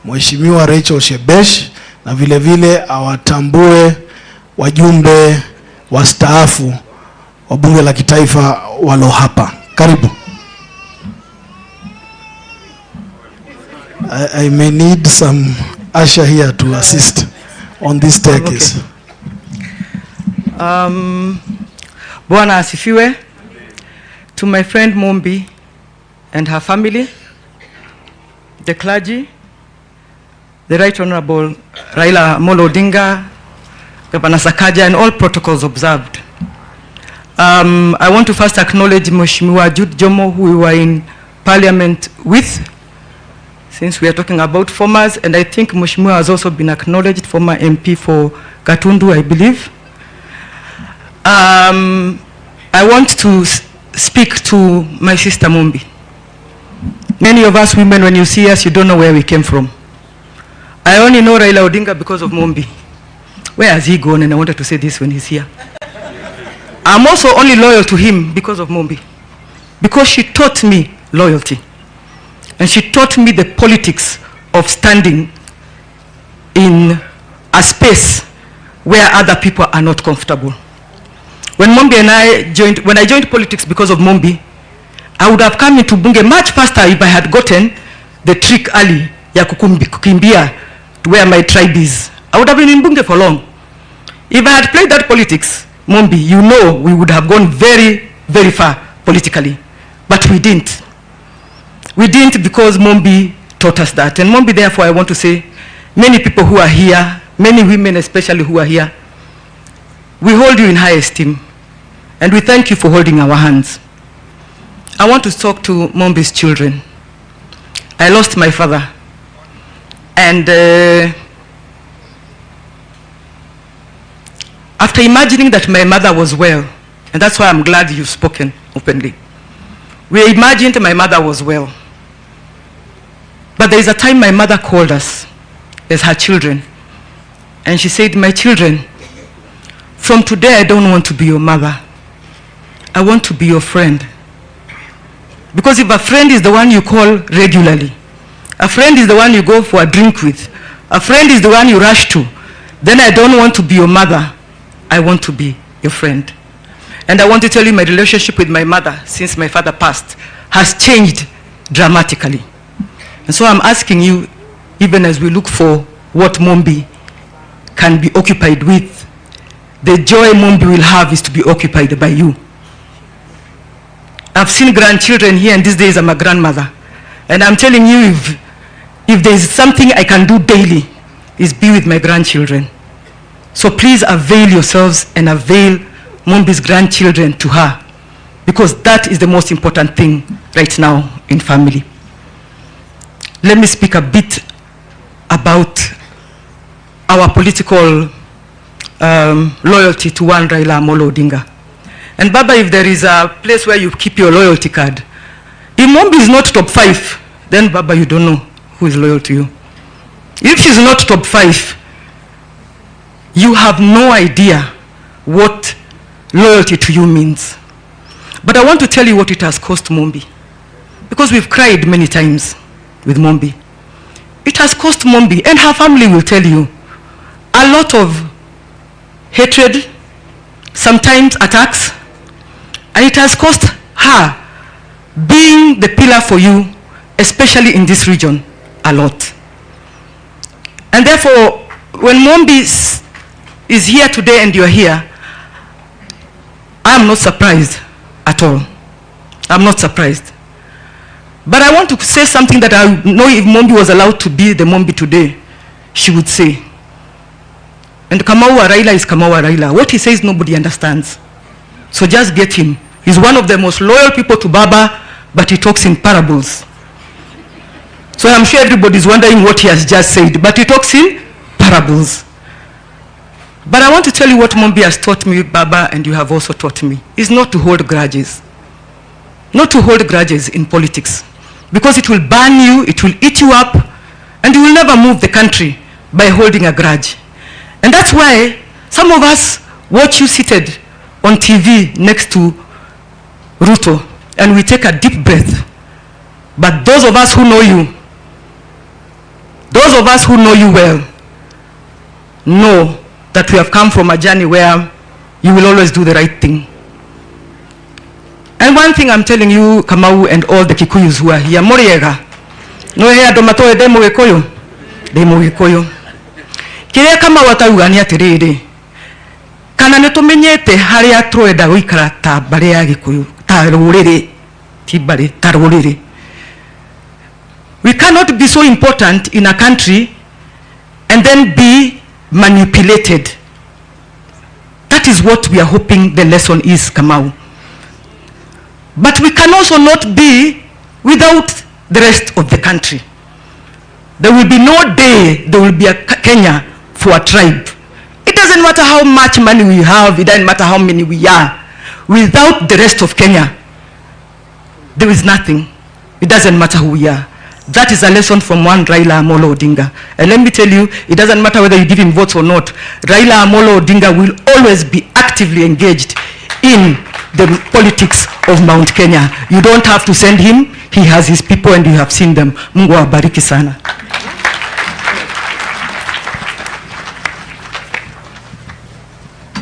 Mheshimiwa Rachel Shebesh, na vile vile awatambue wajumbe wastaafu wa bunge la kitaifa walo hapa. Karibu. I may need some usher here to assist on this staircase. Bwana asifiwe. To my friend Mumbi and her family, the clergy, the Right Honorable Raila Odinga, Governor Sakaja, and all protocols observed. I want to first acknowledge Mheshimiwa Jude Jomo, who we were in Parliament with, since we are talking about formers, and I think Mheshimiwa has also been acknowledged, former MP for Gatundu, I believe. I want to speak to my sister Mumbi. Many of us women, when you see us, you don't know where we came from. I only know Raila Odinga because of Mumbi. Where has he gone? And I wanted to say this when he's here. I'm also only loyal to him because of Mumbi. Because she taught me loyalty. And she taught me the politics of standing in a space where other people are not comfortable. When Mumbi and I joined politics because of Mumbi, I would have come into Bunge much faster if I had gotten the trick early ya kukimbia to where my tribe is. I would have been in Bunge for long. If I had played that politics, Mumbi, you know we would have gone very, very far politically. But we didn't. We didn't because Mumbi taught us that. And Mumbi, therefore, I want to say, many people who are here, many women especially who are here, we hold you in high esteem. And we thank you for holding our hands. I want to talk to Mumbi's children. I lost my father. And after imagining that my mother was well, and that's why I'm glad you've spoken openly. We imagined my mother was well. But there is a time my mother called us as her children. And she said, my children, from today I don't want to be your mother. I want to be your friend. Because if a friend is the one you call regularly, a friend is the one you go for a drink with, a friend is the one you rush to, then I don't want to be your mother. I want to be your friend. And I want to tell you my relationship with my mother since my father passed has changed dramatically. And so I'm asking you, even as we look for what Mumbi can be occupied with, the joy Mumbi will have is to be occupied by you. I've seen grandchildren here, and these days I'm a grandmother. And I'm telling you, if there is something I can do daily, is be with my grandchildren. So please avail yourselves and avail Mumbi's grandchildren to her, because that is the most important thing right now in family. Let me speak a bit about our political loyalty to one Raila Odinga. And Baba, if there is a place where you keep your loyalty card, if Mumbi is not top 5, then Baba, you don't know who is loyal to you. If she's not top 5, you have no idea what loyalty to you means. But I want to tell you what it has cost Mumbi. Because we've cried many times with Mumbi. It has cost Mumbi, and her family will tell you, a lot of hatred, sometimes attacks, and it has cost her being the pillar for you, especially in this region, a lot. And therefore, when Mumbi is here today and you're here, I am not surprised at all. I'm not surprised. But I want to say something that I know if Mumbi was allowed to be the Mumbi today, she would say. And Kamau Raila is Kamau Raila. What he says, nobody understands. So just get him. He's one of the most loyal people to Baba, but he talks in parables. So I'm sure everybody's wondering what he has just said, but he talks in parables. But I want to tell you what Mumbi has taught me, Baba, and you have also taught me, is not to hold grudges. Not to hold grudges in politics. Because it will burn you, it will eat you up, and you will never move the country by holding a grudge. And that's why some of us watch you seated on TV next to Ruto, and we take a deep breath. But those of us who know you, Those of us who know you well know that we have come from a journey where you will always do the right thing. And one thing I'm telling you, Kamau, and all the Kikuyus who are here, Moriega, no here domatoe demo Gikoyo. Kile kama watauga atiriri. Kana nitumenyete haria twenda guikara ta bare ya Gikuyu, ta ruriri, ti bare ta ruriri. We cannot be so important in a country and then be manipulated. That is what we are hoping the lesson is, Kamau. But we can also not be without the rest of the country. There will be no day there will be a Kenya for a tribe. It doesn't matter how much money we have, it doesn't matter how many we are. Without the rest of Kenya, there is nothing. It doesn't matter who we are. That is a lesson from one Raila Odinga. And let me tell you, it doesn't matter whether you give him votes or not. Raila Odinga will always be actively engaged in the politics of Mount Kenya. You don't have to send him. He has his people and you have seen them. Mungu awabariki sana.